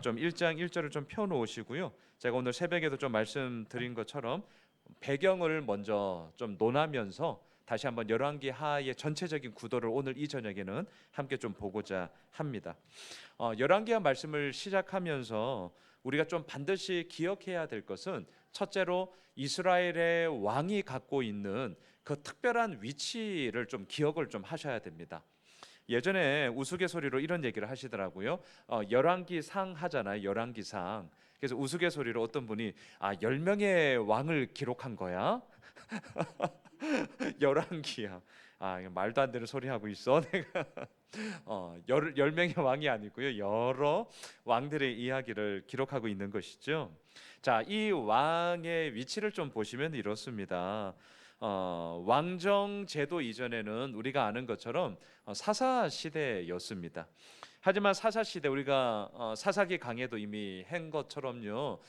좀 1장 1절을 좀 펴놓으시고요. 제가 오늘 새벽에도 좀 말씀드린 것처럼 배경을 먼저 좀 논하면서 다시 한번 열왕기 하의 전체적인 구도를 오늘 이 저녁에는 함께 좀 보고자 합니다. 열왕기하 말씀을 시작하면서 우리가 좀 반드시 기억해야 될 것은 첫째로 이스라엘의 왕이 갖고 있는 그 특별한 위치를 좀 기억을 좀 하셔야 됩니다. 예전에 우스갯소리로 이런 얘기를 하시더라고요. 열왕기상 하잖아요. 열왕기상. 그래서 우스갯소리로 어떤 분이 10명의 왕을 기록한 거야. 열왕기야. 이거 말도 안 되는 소리 하고 있어. 내가 10명의 왕이 아니고요. 여러 왕들의 이야기를 기록하고 있는 것이죠. 자, 이 왕의 위치를 좀 보시면 이렇습니다. 왕정 제도 이전에는 우리가 아는 것처럼 사사 시대였습니다. 하지만 사사 시대 우리가 사사기 강해도 이미 한 것처럼요.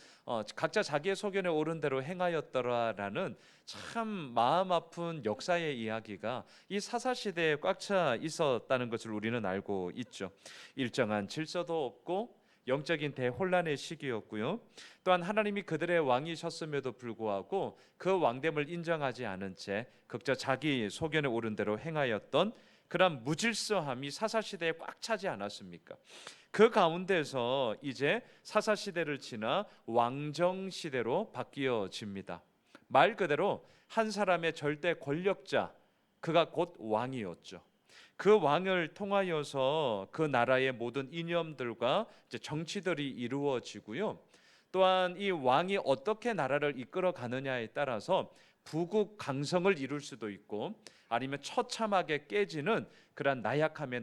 각자 자기의 소견에 옳은 대로 행하였더라라는 참 마음 아픈 역사의 이야기가 이 사사 시대에 꽉 차 있었다는 것을 우리는 알고 있죠. 일정한 질서도 없고 영적인 대혼란의 시기였고요. 또한 하나님이 그들의 왕이셨음에도 불구하고 그 왕됨을 인정하지 않은 채 각자 자기 소견에 옳은 대로 행하였던 그런 무질서함이 사사시대에 꽉 차지 않았습니까? 그 가운데서 이제 사사시대를 지나 왕정시대로 바뀌어집니다. 말 그대로 한 사람의 절대 권력자, 그가 곧 왕이었죠. 그 왕을 통하여서 그 나라의 모든 이념들과 이제 정치들이 이루어지고요. 또한 이 왕이 어떻게 나라를 이끌어 가느냐에 따라서 부국강성을 이룰 수도 있고 아니면 처참하게 깨지는 그러한 나약함의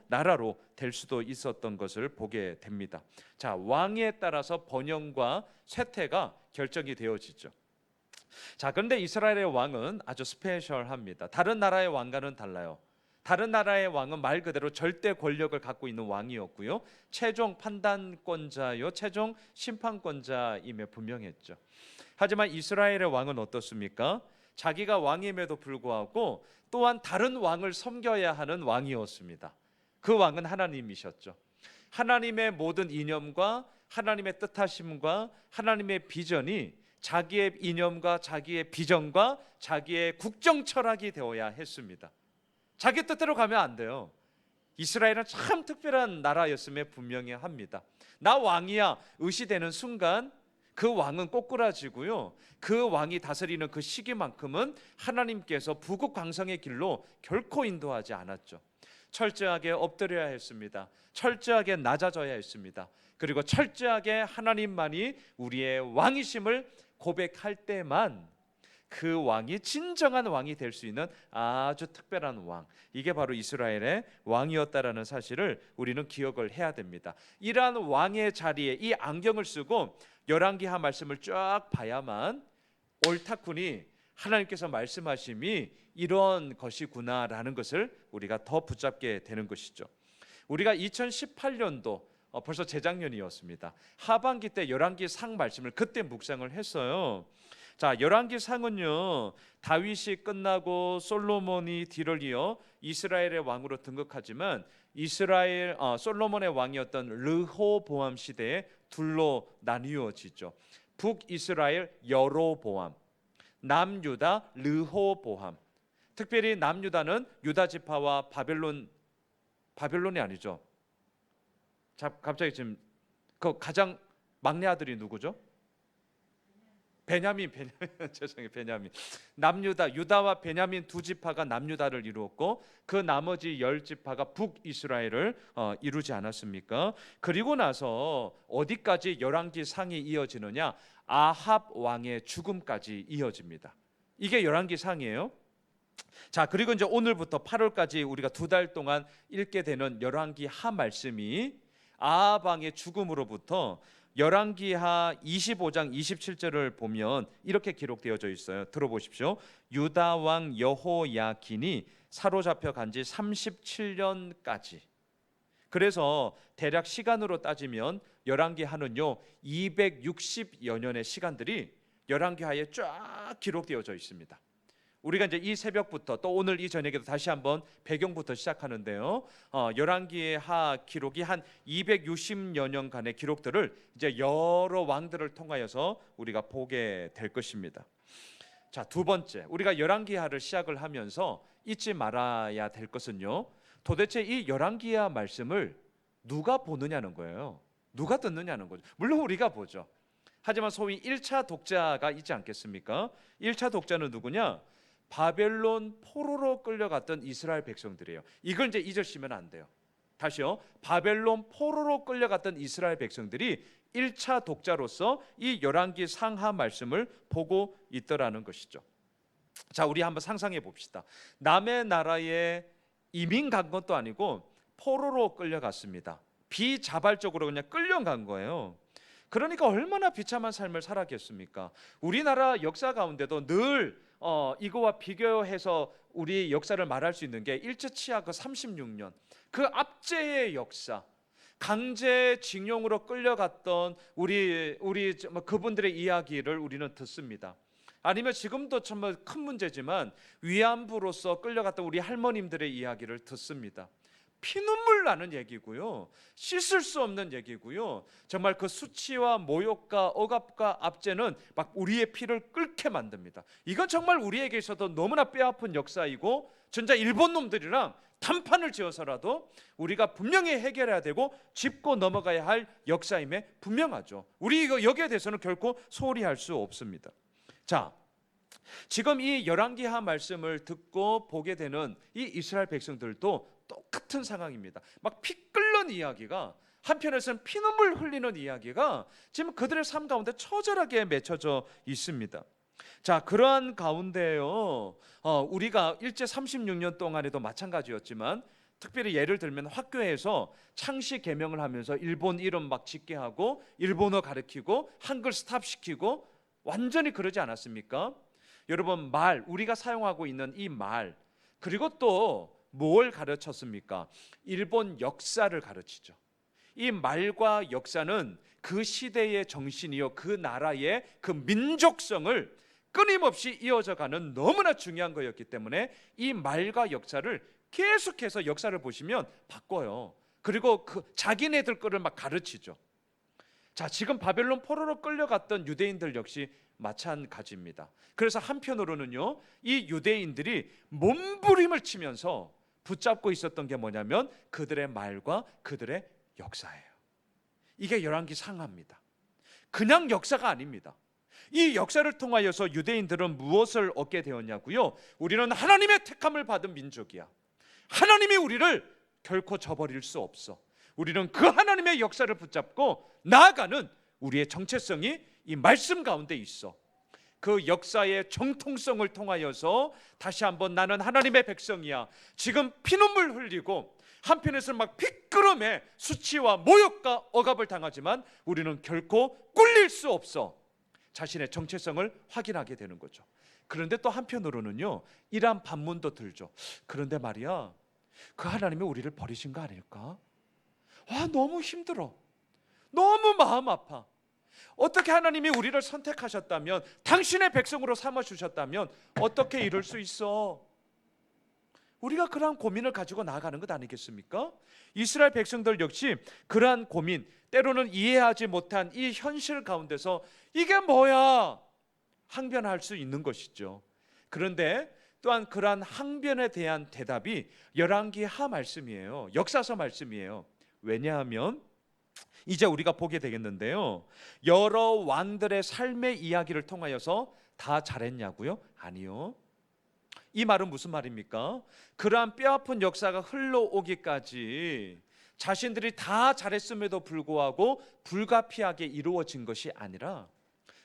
나라로 될 수도 있었던 것을 보게 됩니다. 자, 왕에 따라서 번영과 쇠퇴가 결정이 되어지죠. 자, 그런데 이스라엘의 왕은 아주 스페셜합니다. 다른 나라의 왕과는 달라요. 다른 나라의 왕은 말 그대로 절대 권력을 갖고 있는 왕이었고요. 최종 판단권자요, 최종 심판권자임에 분명했죠. 하지만 이스라엘의 왕은 어떻습니까? 자기가 왕임에도 불구하고 또한 다른 왕을 섬겨야 하는 왕이었습니다. 그 왕은 하나님이셨죠. 하나님의 모든 이념과 하나님의 뜻하심과 하나님의 비전이 자기의 이념과 자기의 비전과 자기의 국정 철학이 되어야 했습니다. 자기 뜻대로 가면 안 돼요. 이스라엘은 참 특별한 나라였음에 분명히 합니다. 나 왕이야 의시되는 순간 그 왕은 꼬꾸라지고요. 그 왕이 다스리는 그 시기만큼은 하나님께서 부국강성의 길로 결코 인도하지 않았죠. 철저하게 엎드려야 했습니다. 철저하게 낮아져야 했습니다. 그리고 철저하게 하나님만이 우리의 왕이심을 고백할 때만 그 왕이 진정한 왕이 될 수 있는 아주 특별한 왕, 이게 바로 이스라엘의 왕이었다라는 사실을 우리는 기억을 해야 됩니다. 이러한 왕의 자리에 이 안경을 쓰고 열왕기하 말씀을 쫙 봐야만 옳다쿠니 하나님께서 말씀하심이 이런 것이구나라는 것을 우리가 더 붙잡게 되는 것이죠. 우리가 2018년도 벌써 재작년이었습니다. 하반기 때 열왕기 상 말씀을 그때 묵상을 했어요. 자, 열왕기 상은요, 다윗이 끝나고 솔로몬이 뒤를 이어 이스라엘의 왕으로 등극하지만 솔로몬의 왕이었던 르호보암 시대에 둘로 나뉘어지죠. 북이스라엘 여로보암, 남유다 르호보암. 특별히 남유다는 유다 지파와 바벨론이 아니죠. 자, 갑자기 지금 그 가장 막내 아들이 누구죠? 베냐민 죄송해요. 베냐민. 남유다, 유다와 베냐민 두 지파가 남유다를 이루었고 그 나머지 10지파가 북이스라엘을 이루지 않았습니까? 그리고 나서 어디까지 열왕기 상이 이어지느냐? 아합 왕의 죽음까지 이어집니다. 이게 열왕기 상이에요. 자, 그리고 이제 오늘부터 8월까지 우리가 2달 동안 읽게 되는 열왕기 하 말씀이 아합 왕의 죽음으로부터 열왕기하 25장 27절을 보면 이렇게 기록되어져 있어요. 들어보십시오. 유다 왕 여호야긴이 사로잡혀 간 지 37년까지. 그래서 대략 시간으로 따지면 열왕기하는요 260여 년의 시간들이 열왕기하에 쫙 기록되어져 있습니다. 우리가 이제 이 새벽부터 또 오늘 이 저녁에도 다시 한번 배경부터 시작하는데요. 열왕기하 기록이 한 260여 년간의 기록들을 이제 여러 왕들을 통하여서 우리가 보게 될 것입니다. 자, 두 번째, 우리가 열왕기하를 시작을 하면서 잊지 말아야 될 것은요, 도대체 이 열왕기하 말씀을 누가 보느냐는 거예요. 누가 듣느냐는 거죠. 물론 우리가 보죠. 하지만 소위 1차 독자가 있지 않겠습니까? 1차 독자는 누구냐? 바벨론 포로로 끌려갔던 이스라엘 백성들이에요. 이걸 이제 잊으시면 안 돼요. 다시요. 바벨론 포로로 끌려갔던 이스라엘 백성들이 1차 독자로서 이 열왕기 상하 말씀을 보고 있더라는 것이죠. 자, 우리 한번 상상해 봅시다. 남의 나라에 이민 간 것도 아니고 포로로 끌려갔습니다. 비자발적으로 그냥 끌려간 거예요. 그러니까 얼마나 비참한 삶을 살았겠습니까? 우리나라 역사 가운데도 늘 이거와 비교해서 우리 역사를 말할 수 있는 게 일제치하 그 36년 그 압제의 역사, 강제징용으로 끌려갔던 우리 그분들의 이야기를 우리는 듣습니다. 아니면 지금도 정말 큰 문제지만 위안부로서 끌려갔던 우리 할머님들의 이야기를 듣습니다. 피눈물 나는 얘기고요, 씻을 수 없는 얘기고요, 정말 그 수치와 모욕과 억압과 압제는 막 우리의 피를 끓게 만듭니다. 이건 정말 우리에게 있어도 너무나 뼈아픈 역사이고, 진짜 일본 놈들이랑 단판을 지어서라도 우리가 분명히 해결해야 되고 짚고 넘어가야 할 역사임에 분명하죠. 우리 여기에 대해서는 결코 소홀히 할 수 없습니다. 자, 지금 이 열왕기하 말씀을 듣고 보게 되는 이 이스라엘 백성들도 똑같은 상황입니다. 막 피 끓는 이야기가, 한편에서는 피눈물 흘리는 이야기가 지금 그들의 삶 가운데 처절하게 맺혀져 있습니다. 자, 그러한 가운데요, 우리가 일제 36년 동안에도 마찬가지였지만, 특별히 예를 들면 학교에서 창씨 개명을 하면서 일본 이름 막 짓게 하고 일본어 가르치고 한글 스탑시키고 완전히 그러지 않았습니까? 여러분, 우리가 사용하고 있는 이 말, 그리고 또 뭘 가르쳤습니까? 일본 역사를 가르치죠. 이 말과 역사는 그 시대의 정신이요, 그 나라의 그 민족성을 끊임없이 이어져가는 너무나 중요한 거였기 때문에 이 말과 역사를 계속해서 역사를 보시면 바꿔요. 그리고 그 자기네들 거를 막 가르치죠. 자, 지금 바벨론 포로로 끌려갔던 유대인들 역시 마찬가지입니다. 그래서 한편으로는요, 이 유대인들이 몸부림을 치면서 붙잡고 있었던 게 뭐냐면 그들의 말과 그들의 역사예요. 이게 열왕기 상하입니다. 그냥 역사가 아닙니다. 이 역사를 통하여서 유대인들은 무엇을 얻게 되었냐고요? 우리는 하나님의 택함을 받은 민족이야. 하나님이 우리를 결코 저버릴 수 없어. 우리는 그 하나님의 역사를 붙잡고 나아가는 우리의 정체성이 이 말씀 가운데 있어. 그 역사의 정통성을 통하여서 다시 한번 나는 하나님의 백성이야. 지금 피눈물 흘리고 한편에서는 막 피끄럼에 수치와 모욕과 억압을 당하지만 우리는 결코 꿀릴 수 없어. 자신의 정체성을 확인하게 되는 거죠. 그런데 또 한편으로는요, 이러한 반문도 들죠. 그런데 말이야, 그 하나님이 우리를 버리신 거 아닐까? 너무 힘들어. 너무 마음 아파. 어떻게 하나님이 우리를 선택하셨다면, 당신의 백성으로 삼아주셨다면 어떻게 이럴 수 있어? 우리가 그러한 고민을 가지고 나아가는 것 아니겠습니까? 이스라엘 백성들 역시 그러한 고민, 때로는 이해하지 못한 이 현실 가운데서 이게 뭐야? 항변할 수 있는 것이죠. 그런데 또한 그러한 항변에 대한 대답이 열왕기하 말씀이에요. 역사서 말씀이에요. 왜냐하면 이제 우리가 보게 되겠는데요, 여러 왕들의 삶의 이야기를 통하여서 다 잘했냐고요? 아니요. 이 말은 무슨 말입니까? 그러한 뼈아픈 역사가 흘러오기까지 자신들이 다 잘했음에도 불구하고 불가피하게 이루어진 것이 아니라,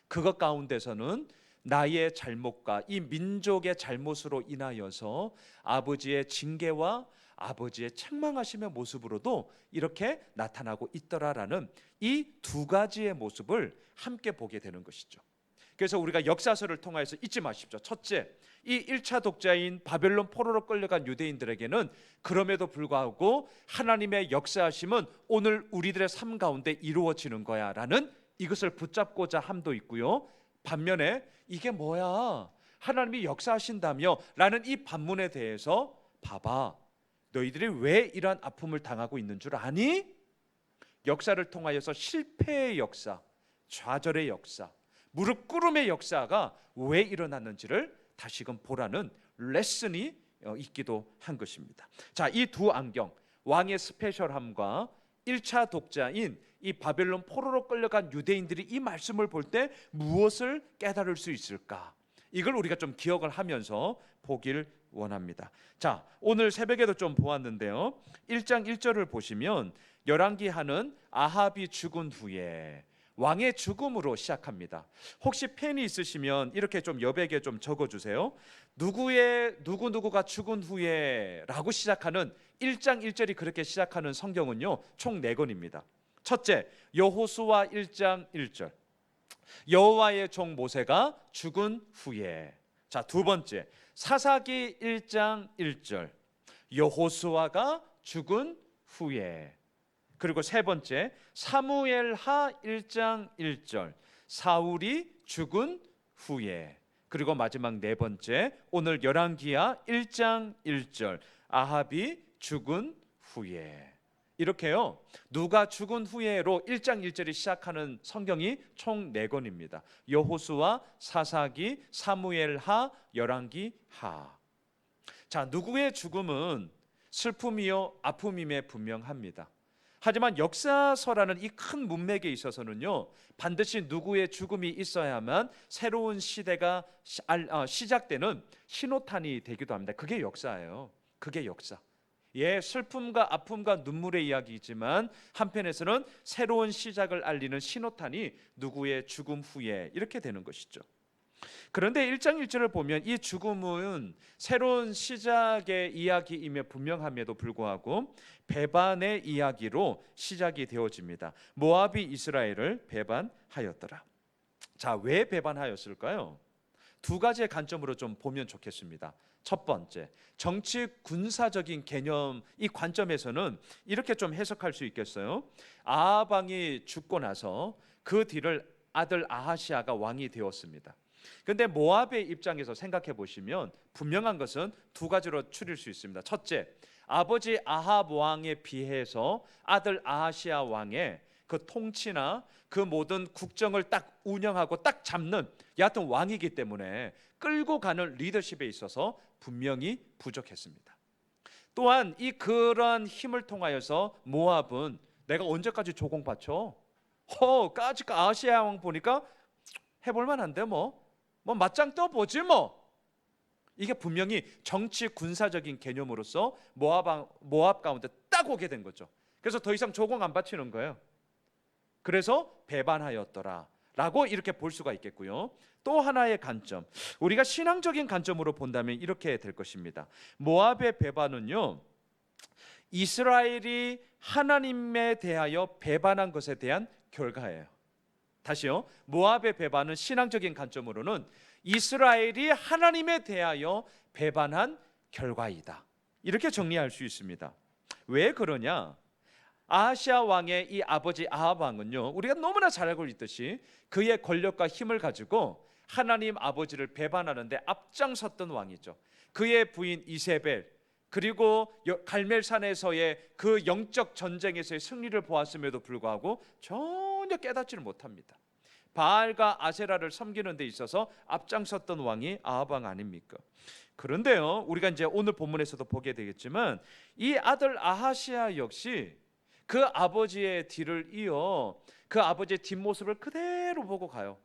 그것 가운데서는 나의 잘못과 이 민족의 잘못으로 인하여서 아버지의 징계와 아버지의 책망하심의 모습으로도 이렇게 나타나고 있더라라는 이 두 가지의 모습을 함께 보게 되는 것이죠. 그래서 우리가 역사서를 통해서 잊지 마십시오. 첫째, 이 1차 독자인 바벨론 포로로 끌려간 유대인들에게는 그럼에도 불구하고 하나님의 역사하심은 오늘 우리들의 삶 가운데 이루어지는 거야 라는 이것을 붙잡고자 함도 있고요, 반면에 이게 뭐야? 하나님이 역사하신다며 라는 이 반문에 대해서 봐봐, 너희들이 왜 이러한 아픔을 당하고 있는 줄 아니? 역사를 통하여서 실패의 역사, 좌절의 역사, 무릎 꿇음의 역사가 왜 일어났는지를 다시금 보라는 레슨이 있기도 한 것입니다. 자, 이 두 안경, 왕의 스페셜함과 1차 독자인 이 바벨론 포로로 끌려간 유대인들이 이 말씀을 볼 때 무엇을 깨달을 수 있을까? 이걸 우리가 좀 기억을 하면서 보길 원합니다. 자, 오늘 새벽에도 좀 보았는데요. 1장 1절을 보시면 열왕기하는 아합이 죽은 후에 왕의 죽음으로 시작합니다. 혹시 펜이 있으시면 이렇게 좀 여백에 좀 적어주세요. 누구누구가 죽은 후에 라고 시작하는 1장 1절이 그렇게 시작하는 성경은요, 총 4권입니다. 첫째, 여호수아 1장 1절, 여호와의 종 모세가 죽은 후에. 자, 두 번째, 사사기 1장 1절, 여호수아가 죽은 후에. 그리고 세 번째, 사무엘하 1장 1절, 사울이 죽은 후에. 그리고 마지막 네 번째, 오늘 열왕기하 1장 1절, 아합이 죽은 후에. 이렇게요, 누가 죽은 후에로 1장 1절이 시작하는 성경이 총 4권입니다. 여호수아, 사사기, 사무엘하, 열왕기하. 자, 누구의 죽음은 슬픔이요 아픔임에 분명합니다. 하지만 역사서라는 이 큰 문맥에 있어서는요, 반드시 누구의 죽음이 있어야만 새로운 시대가 시작되는 신호탄이 되기도 합니다. 그게 역사예요. 그게 역사. 예, 슬픔과 아픔과 눈물의 이야기이지만 한편에서는 새로운 시작을 알리는 신호탄이 누구의 죽음 후에 이렇게 되는 것이죠. 그런데 1장 1절을 보면 이 죽음은 새로운 시작의 이야기임에 분명함에도 불구하고 배반의 이야기로 시작이 되어집니다. 모압이 이스라엘을 배반하였더라. 자, 왜 배반하였을까요? 두 가지의 관점으로 좀 보면 좋겠습니다. 첫 번째, 정치 군사적인 개념, 이 관점에서는 이렇게 좀 해석할 수 있겠어요. 아합 왕이 죽고 나서 그 뒤를 아들 아하시아가 왕이 되었습니다. 그런데 모압의 입장에서 생각해 보시면 분명한 것은 두 가지로 추릴 수 있습니다. 첫째, 아버지 아합 왕에 비해서 아들 아하시아 왕의 그 통치나 그 모든 국정을 딱 운영하고 딱 잡는 여하튼 왕이기 때문에 끌고 가는 리더십에 있어서 분명히 부족했습니다. 또한 이 그러한 힘을 통하여서 모압은 내가 언제까지 조공받쳐? 까짓 아하시아 왕 보니까 해볼 만한데 뭐 맞짱 떠보지 뭐. 이게 분명히 정치 군사적인 개념으로서 모압 가운데 딱 오게 된 거죠. 그래서 더 이상 조공 안 바치는 거예요. 그래서 배반하였더라 라고 이렇게 볼 수가 있겠고요. 또 하나의 관점, 우리가 신앙적인 관점으로 본다면 이렇게 될 것입니다. 모압의 배반은요, 이스라엘이 하나님에 대하여 배반한 것에 대한 결과예요. 다시요, 모압의 배반은 신앙적인 관점으로는 이스라엘이 하나님에 대하여 배반한 결과이다, 이렇게 정리할 수 있습니다. 왜 그러냐? 아하시아 왕의 이 아버지 아합 왕은요, 우리가 너무나 잘 알고 있듯이 그의 권력과 힘을 가지고 하나님 아버지를 배반하는데 앞장섰던 왕이죠. 그의 부인 이세벨, 그리고 갈멜산에서의 그 영적 전쟁에서의 승리를 보았음에도 불구하고 전혀 깨닫지를 못합니다. 바알과 아세라를 섬기는 데 있어서 앞장섰던 왕이 아합 왕 아닙니까? 그런데요, 우리가 이제 오늘 본문에서도 보게 되겠지만 이 아들 아하시아 역시 그 아버지의 뒤를 이어 그 아버지의 뒷모습을 그대로 보고 가요.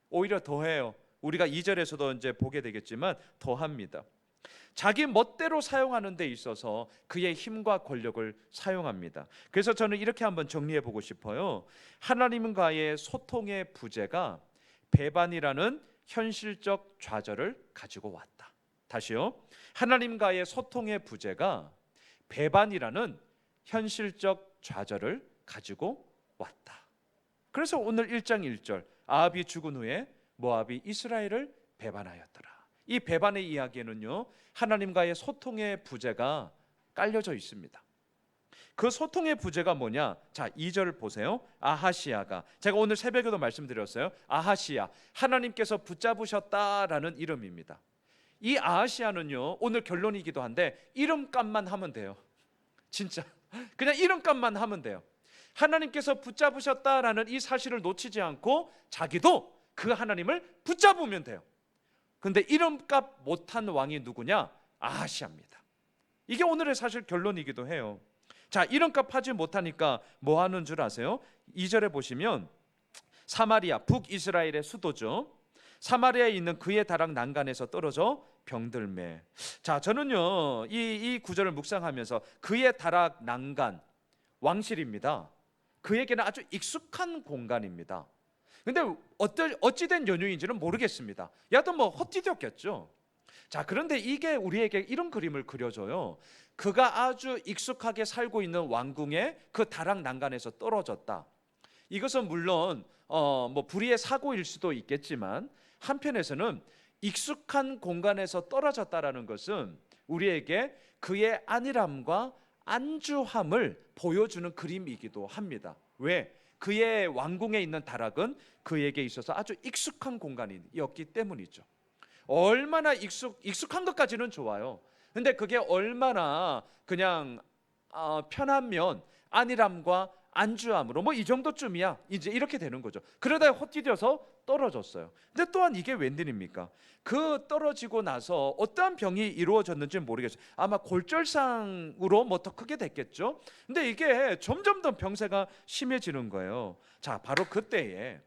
오히려 더해요. 우리가 2절에서도 이제 보게 되겠지만 더합니다. 자기 멋대로 사용하는 데 있어서 그의 힘과 권력을 사용합니다. 그래서 저는 이렇게 한번 정리해 보고 싶어요. 하나님과의 소통의 부재가 배반이라는 현실적 좌절을 가지고 왔다. 다시요. 하나님과의 소통의 부재가 배반이라는 현실적 좌절을 가지고 왔다. 그래서 오늘 1장 1절, 아합이 죽은 후에 모압이 이스라엘을 배반하였더라. 이 배반의 이야기에는요, 하나님과의 소통의 부재가 깔려져 있습니다. 그 소통의 부재가 뭐냐? 자, 2절 보세요. 아하시아가, 제가 오늘 새벽에도 말씀드렸어요. 아하시아, 하나님께서 붙잡으셨다라는 이름입니다. 이 아하시아는요, 오늘 결론이기도 한데 이름값만 하면 돼요. 진짜 그냥 이름값만 하면 돼요. 하나님께서 붙잡으셨다라는 이 사실을 놓치지 않고 자기도 그 하나님을 붙잡으면 돼요. 근데 이름값 못한 왕이 누구냐? 아하시아입니다. 이게 오늘의 사실 결론이기도 해요. 자, 이름값 하지 못하니까 뭐 하는 줄 아세요? 2절에 보시면 사마리아, 북이스라엘의 수도죠. 사마리아에 있는 그의 다락 난간에서 떨어져 병들매. 자, 저는요 이 구절을 묵상하면서 그의 다락 난간, 왕실입니다. 그에게는 아주 익숙한 공간입니다. 근데 어찌된 연유인지는 모르겠습니다. 야도 뭐 헛디뎠겠죠. 자, 그런데 이게 우리에게 이런 그림을 그려줘요. 그가 아주 익숙하게 살고 있는 왕궁의 그 다락 난간에서 떨어졌다. 이것은 물론 뭐 불의의 사고일 수도 있겠지만 한편에서는 익숙한 공간에서 떨어졌다라는 것은 우리에게 그의 안일함과 안주함을 보여주는 그림이기도 합니다. 왜? 그의 왕궁에 있는 다락은 그에게 있어서 아주 익숙한 공간이었기 때문이죠. 얼마나 익숙한 것까지는 좋아요. 근데 그게 얼마나 그냥 편하면 안일함과 안주함으로 뭐 이 정도쯤이야 이제 이렇게 되는 거죠. 그러다 헛디뎌서 떨어졌어요. 근데 또한 이게 웬일입니까? 그 떨어지고 나서 어떠한 병이 이루어졌는지 모르겠어요. 아마 골절상으로 뭐 더 크게 됐겠죠. 근데 이게 점점 더 병세가 심해지는 거예요. 자, 바로 그때에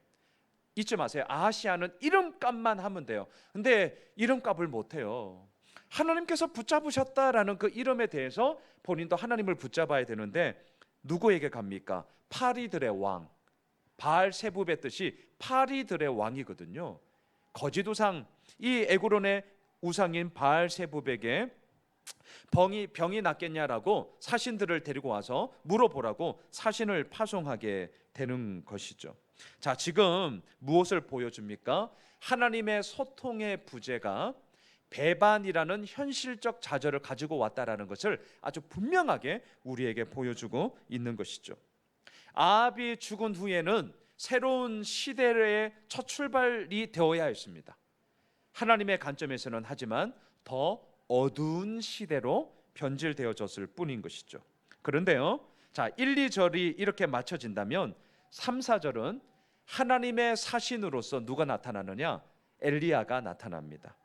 잊지 마세요. 아하시아는 이름값만 하면 돼요. 근데 이름값을 못해요. 하나님께서 붙잡으셨다라는 그 이름에 대해서 본인도 하나님을 붙잡아야 되는데 누구에게 갑니까? 파리들의 왕, 바알세붑의 뜻이 파리들의 왕이거든요. 거짓 우상, 이 에그론의 우상인 바알세붑에게 병이 낫겠냐라고 사신들을 데리고 와서 물어보라고 사신을 파송하게 되는 것이죠. 자, 지금 무엇을 보여줍니까? 하나님의 소통의 부재가 배반이라는 현실적 좌절을 가지고 왔다라는 것을 아주 분명하게 우리에게 보여주고 있는 것이죠. 아합이 죽은 후에는 새로운 시대의 첫 출발이 되어야 했습니다. 하나님의 관점에서는 하지만 더 어두운 시대로 변질되어졌을 뿐인 것이죠. 그런데요, 자 1, 2절이 이렇게 맞춰진다면 3, 4절은 하나님의 사신으로서 누가 나타나느냐? 엘리야가 나타납니다.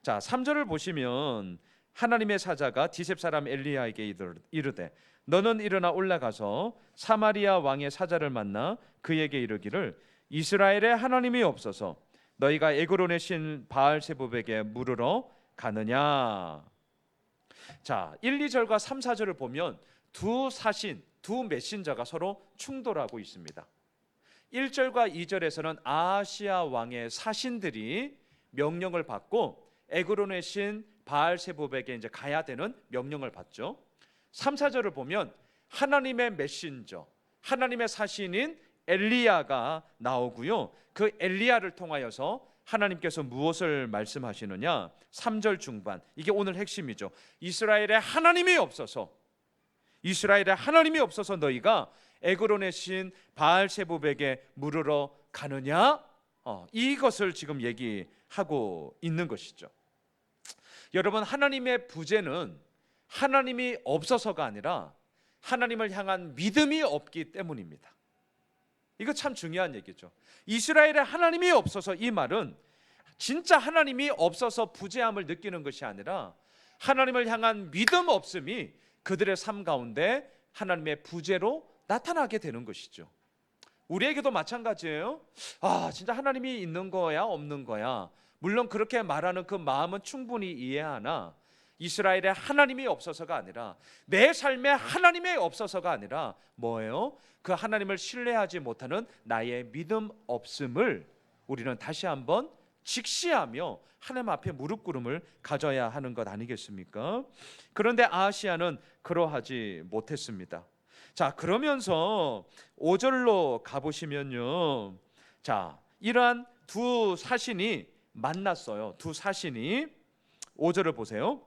자, 3절을 보시면 하나님의 사자가 디셉 사람 엘리야에게 이르되 너는 일어나 올라가서 사마리아 왕의 사자를 만나 그에게 이르기를 이스라엘의 하나님이 없어서 너희가 에그론의 신 바알세붑에게 물으러 가느냐. 자, 1, 2절과 3, 4절을 보면 두 사신, 두 메신저가 서로 충돌하고 있습니다. 1절과 2절에서는 아하시아 왕의 사신들이 명령을 받고 에그론의 신 바알세붑에게 이제 가야 되는 명령을 받죠. 3, 4절을 보면 하나님의 메신저, 하나님의 사신인 엘리야가 나오고요. 그 엘리야를 통하여서 하나님께서 무엇을 말씀하시느냐? 3절 중반, 이게 오늘 핵심이죠. 이스라엘의 하나님이 없어서, 이스라엘의 하나님이 없어서 너희가 에그론의 신 바알세붑에게 물으러 가느냐? 이것을 지금 얘기하고 있는 것이죠. 여러분, 하나님의 부재는 하나님이 없어서가 아니라 하나님을 향한 믿음이 없기 때문입니다. 이거 참 중요한 얘기죠. 이스라엘의 하나님이 없어서, 이 말은 진짜 하나님이 없어서 부재함을 느끼는 것이 아니라 하나님을 향한 믿음 없음이 그들의 삶 가운데 하나님의 부재로 나타나게 되는 것이죠. 우리에게도 마찬가지예요. 진짜 하나님이 있는 거야 없는 거야? 물론 그렇게 말하는 그 마음은 충분히 이해하나 이스라엘의 하나님이 없어서가 아니라 내 삶에 하나님이 없어서가 아니라 뭐예요? 그 하나님을 신뢰하지 못하는 나의 믿음 없음을 우리는 다시 한번 직시하며 하나님 앞에 무릎 꿇음을 가져야 하는 것 아니겠습니까? 그런데 아하시아는 그러하지 못했습니다. 자, 그러면서 5절로 가보시면요, 자, 이러한 두 사신이 만났어요. 두 사신이 5절을 보세요.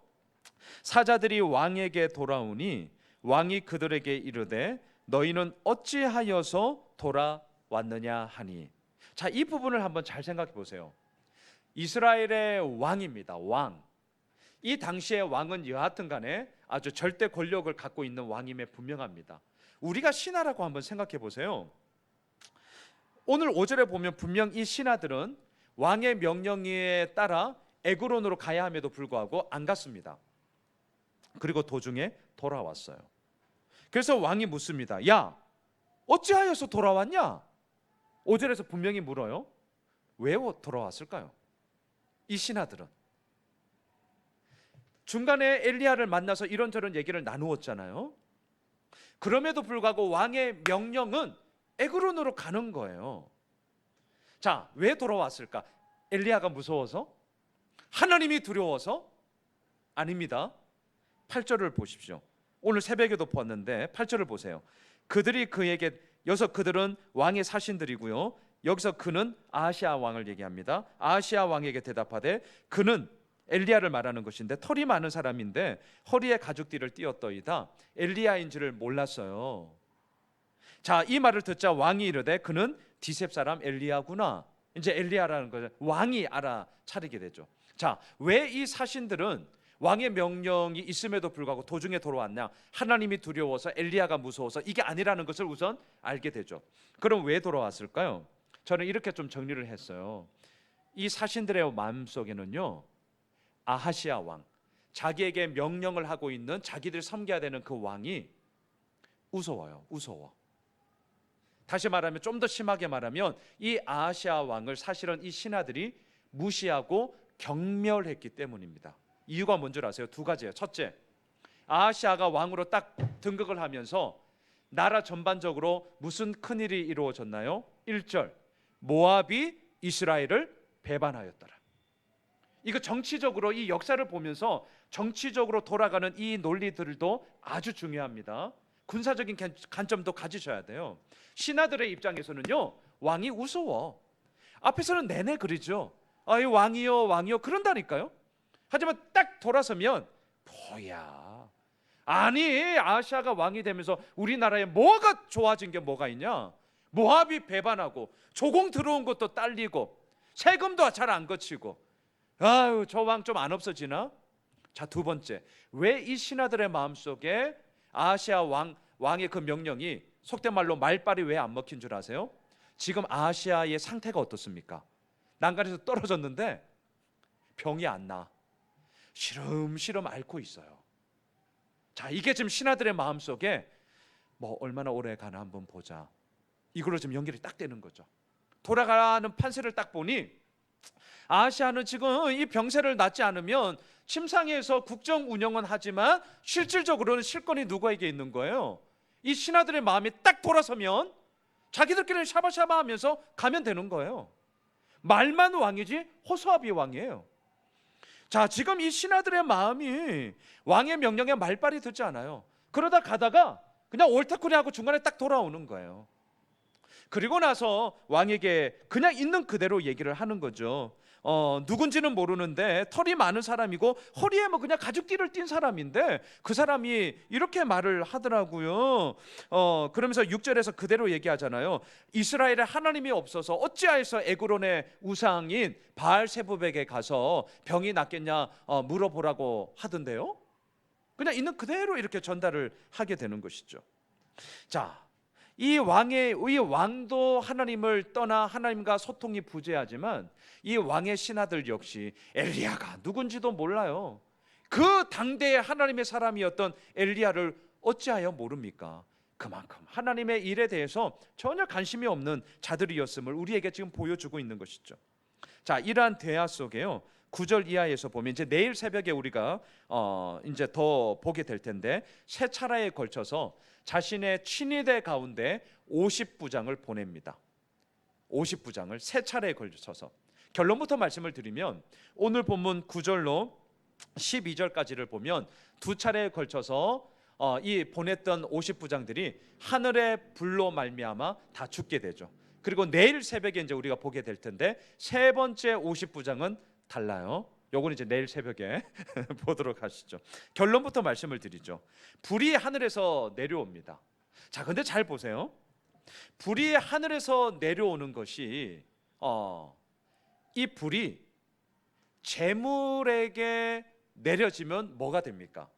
사자들이 왕에게 돌아오니 왕이 그들에게 이르되 너희는 어찌하여서 돌아왔느냐 하니. 자, 이 부분을 한번 잘 생각해 보세요. 이스라엘의 왕입니다. 왕. 이 당시의 왕은 여하튼 간에 아주 절대 권력을 갖고 있는 왕임에 분명합니다. 우리가 신하라고 한번 생각해 보세요. 오늘 5절에 보면 분명 이 신하들은 왕의 명령에 따라 에그론으로 가야 함에도 불구하고 안 갔습니다. 그리고 도중에 돌아왔어요. 그래서 왕이 묻습니다. 야, 어찌하여서 돌아왔냐? 5절에서 분명히 물어요. 왜 돌아왔을까요? 이 신하들은 중간에 엘리야를 만나서 이런저런 얘기를 나누었잖아요. 그럼에도 불구하고 왕의 명령은 에그론으로 가는 거예요. 자, 왜 돌아왔을까? 엘리야가 무서워서? 하나님이 두려워서? 아닙니다. 8절을 보십시오. 오늘 새벽에도 보았는데 8절을 보세요. 그들이 그에게, 여기서 그들은 왕의 사신들이고요, 여기서 그는 아하시아 왕을 얘기합니다. 아하시아 왕에게 대답하되, 그는 엘리야를 말하는 것인데 털이 많은 사람인데 허리에 가죽띠를 띄었더이다. 엘리야인 줄을 몰랐어요. 자, 이 말을 듣자 왕이 이르되, 그는 디셉 사람 엘리야구나. 이제 엘리야라는 것을 왕이 알아차리게 되죠. 자, 왜 이 사신들은 왕의 명령이 있음에도 불구하고 도중에 돌아왔냐? 하나님이 두려워서, 엘리야가 무서워서, 이게 아니라는 것을 우선 알게 되죠. 그럼 왜 돌아왔을까요? 저는 이렇게 좀 정리를 했어요. 이 사신들의 마음속에는요, 아하시아 왕, 자기에게 명령을 하고 있는, 자기들 섬겨야 되는 그 왕이 무서워요. 무서워. 다시 말하면, 좀 더 심하게 말하면, 이 아하시아 왕을 사실은 이 신하들이 무시하고 경멸했기 때문입니다. 이유가 뭔 줄 아세요? 두 가지예요. 첫째, 아하시아가 왕으로 딱 등극을 하면서 나라 전반적으로 무슨 큰일이 이루어졌나요? 1절, 모압이 이스라엘을 배반하였더라. 이거 정치적으로, 이 역사를 보면서 정치적으로 돌아가는 이 논리들도 아주 중요합니다. 군사적인 관점도 가지셔야 돼요. 신하들의 입장에서는요, 왕이 우스워. 앞에서는 내내 그러죠. 이 왕이요 왕이요 그런다니까요. 하지만 딱 돌아서면, 뭐야, 아니 아하시아가 왕이 되면서 우리나라에 뭐가 좋아진 게 뭐가 있냐? 모압이 배반하고 조공 들어온 것도 딸리고 세금도 잘 안 거치고, 아유, 저 왕 좀 안 없어지나? 자, 두 번째, 왜 이 신하들의 마음속에 아하시아 왕의 그 명령이 속된 말로 말빨이 왜 안 먹힌 줄 아세요? 지금 아하시아의 상태가 어떻습니까? 난간에서 떨어졌는데 병이 안 나. 시름시름 앓고 있어요. 자, 이게 지금 신하들의 마음속에 뭐 얼마나 오래 가나 한번 보자, 이걸로 지금 연결이 딱 되는 거죠. 돌아가는 판세를 딱 보니 아하시아는 지금 이 병세를 낫지 않으면 침상에서 국정 운영은 하지만 실질적으로는 실권이 누구에게 있는 거예요? 이 신하들의 마음이 딱 돌아서면 자기들끼리는 샤바샤바 하면서 가면 되는 거예요. 말만 왕이지 호소아비 왕이에요. 자, 지금 이 신하들의 마음이 왕의 명령에 말빨이 듣지 않아요. 그러다 가다가 그냥 옳다쿠리 하고 중간에 딱 돌아오는 거예요. 그리고 나서 왕에게 그냥 있는 그대로 얘기를 하는 거죠. 누군지는 모르는데 털이 많은 사람이고 허리에 뭐 그냥 가죽띠를 띈 사람인데 그 사람이 이렇게 말을 하더라고요. 그러면서 6절에서 그대로 얘기하잖아요. 이스라엘에 하나님이 없어서 어찌하여서 에그론의 우상인 바알세부백에 가서 병이 낫겠냐 물어보라고 하던데요. 그냥 있는 그대로 이렇게 전달을 하게 되는 것이죠. 자, 이 왕도 하나님을 떠나 하나님과 소통이 부재하지만 이 왕의 신하들 역시 엘리야가 누군지도 몰라요. 그 당대의 하나님의 사람이었던 엘리야를 어찌하여 모릅니까? 그만큼 하나님의 일에 대해서 전혀 관심이 없는 자들이었음을 우리에게 지금 보여주고 있는 것이죠. 자, 이러한 대화 속에요, 9절 이하에서 보면 이제 내일 새벽에 우리가 이제 더 보게 될 텐데, 세 차례에 걸쳐서 자신의 친위대 가운데 50부장을 보냅니다. 50부장을 세 차례에 걸쳐서. 결론부터 말씀을 드리면 오늘 본문 9절로 12절까지를 보면 두 차례에 걸쳐서 이 보냈던 50부장들이 하늘의 불로 말미암아 다 죽게 되죠. 그리고 내일 새벽에 이제 우리가 보게 될 텐데 세 번째 50부장은 달라요. 요건 이제 내일 새벽에 보도록 하시죠. 결론부터 말씀을 드리죠. 불이 하늘에서 내려옵니다. 자, 근데 잘 보세요. 불이 하늘에서 내려오는 것이 이 불이 재물에게 내려지면 뭐가 됩니까?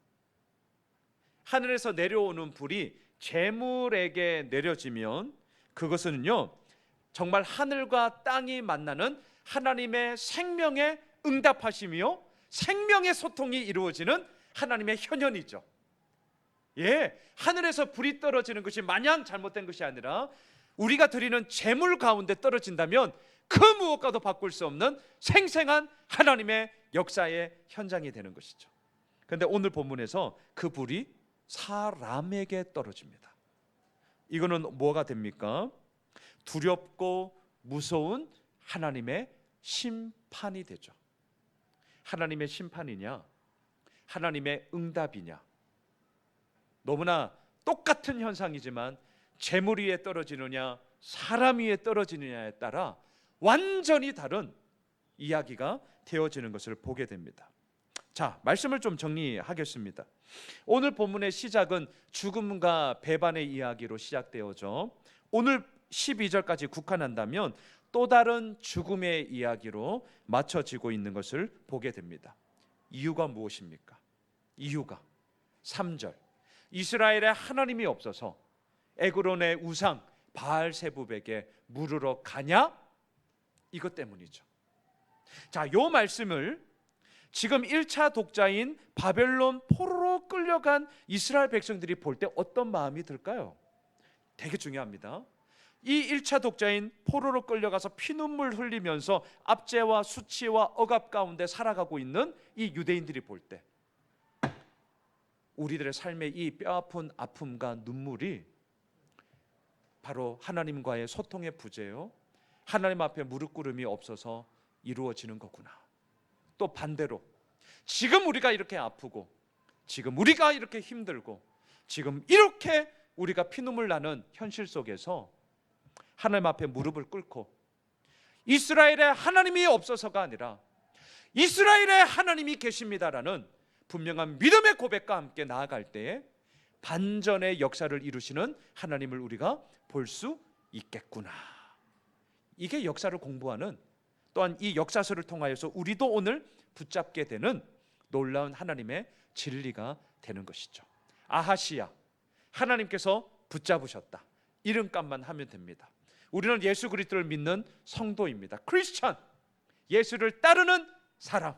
하늘에서 내려오는 불이 재물에게 내려지면 그것은요 정말 하늘과 땅이 만나는 하나님의 생명에 응답하시며 생명의 소통이 이루어지는 하나님의 현현이죠. 예, 하늘에서 불이 떨어지는 것이 마냥 잘못된 것이 아니라 우리가 드리는 재물 가운데 떨어진다면 그 무엇과도 바꿀 수 없는 생생한 하나님의 역사의 현장이 되는 것이죠. 그런데 오늘 본문에서 그 불이 사람에게 떨어집니다. 이거는 뭐가 됩니까? 두렵고 무서운 하나님의 심판이 되죠. 하나님의 심판이냐 하나님의 응답이냐, 너무나 똑같은 현상이지만 재물 위에 떨어지느냐 사람 위에 떨어지느냐에 따라 완전히 다른 이야기가 되어지는 것을 보게 됩니다. 자, 말씀을 좀 정리하겠습니다. 오늘 본문의 시작은 죽음과 배반의 이야기로 시작되어져 오늘 12절까지 국한한다면 또 다른 죽음의 이야기로 맞춰지고 있는 것을 보게 됩니다. 이유가 무엇입니까? 이유가 3절 이스라엘에 하나님이 없어서 에그론의 우상 바알세붑에게 물으러 가냐? 이것 때문이죠. 자, 요 말씀을 지금 1차 독자인 바벨론 포로로 끌려간 이스라엘 백성들이 볼 때 어떤 마음이 들까요? 되게 중요합니다. 이 1차 독자인 포로로 끌려가서 피눈물 흘리면서 압제와 수치와 억압 가운데 살아가고 있는 이 유대인들이 볼 때 우리들의 삶의 이 뼈아픈 아픔과 눈물이 바로 하나님과의 소통의 부재요, 하나님 앞에 무릎 꿇음이 없어서 이루어지는 거구나. 또 반대로 지금 우리가 이렇게 아프고 지금 우리가 이렇게 힘들고 지금 이렇게 우리가 피눈물 나는 현실 속에서 하나님 앞에 무릎을 꿇고 이스라엘에 하나님이 없어서가 아니라 이스라엘에 하나님이 계십니다라는 분명한 믿음의 고백과 함께 나아갈 때에 반전의 역사를 이루시는 하나님을 우리가 볼 수 있겠구나. 이게 역사를 공부하는, 또한 이 역사서를 통하여서 우리도 오늘 붙잡게 되는 놀라운 하나님의 진리가 되는 것이죠. 아하시야, 하나님께서 붙잡으셨다. 이름값만 하면 됩니다. 우리는 예수 그리스도를 믿는 성도입니다. 크리스천, 예수를 따르는 사람.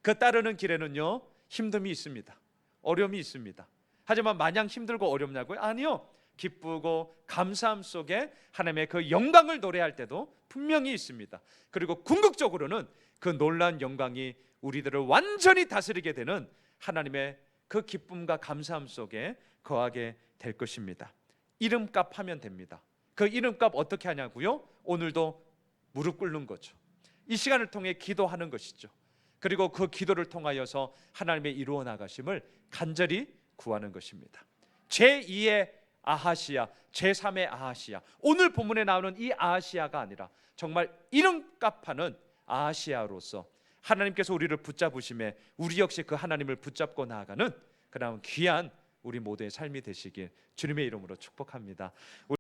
그 따르는 길에는요 힘듦이 있습니다. 어려움이 있습니다. 하지만 마냥 힘들고 어렵냐고요? 아니요. 기쁘고 감사함 속에 하나님의 그 영광을 노래할 때도 분명히 있습니다. 그리고 궁극적으로는 그 놀라운 영광이 우리들을 완전히 다스리게 되는 하나님의 그 기쁨과 감사함 속에 거하게 될 것입니다. 이름값 하면 됩니다. 그 이름값 어떻게 하냐고요? 오늘도 무릎 꿇는 거죠. 이 시간을 통해 기도하는 것이죠. 그리고 그 기도를 통하여서 하나님의 이루어 나가심을 간절히 구하는 것입니다. 제2의 아하시야, 제3의 아하시야, 오늘 본문에 나오는 이 아하시야가 아니라 정말 이름값하는 아하시야로서 하나님께서 우리를 붙잡으심에 우리 역시 그 하나님을 붙잡고 나아가는 그런 귀한 우리 모두의 삶이 되시길 주님의 이름으로 축복합니다.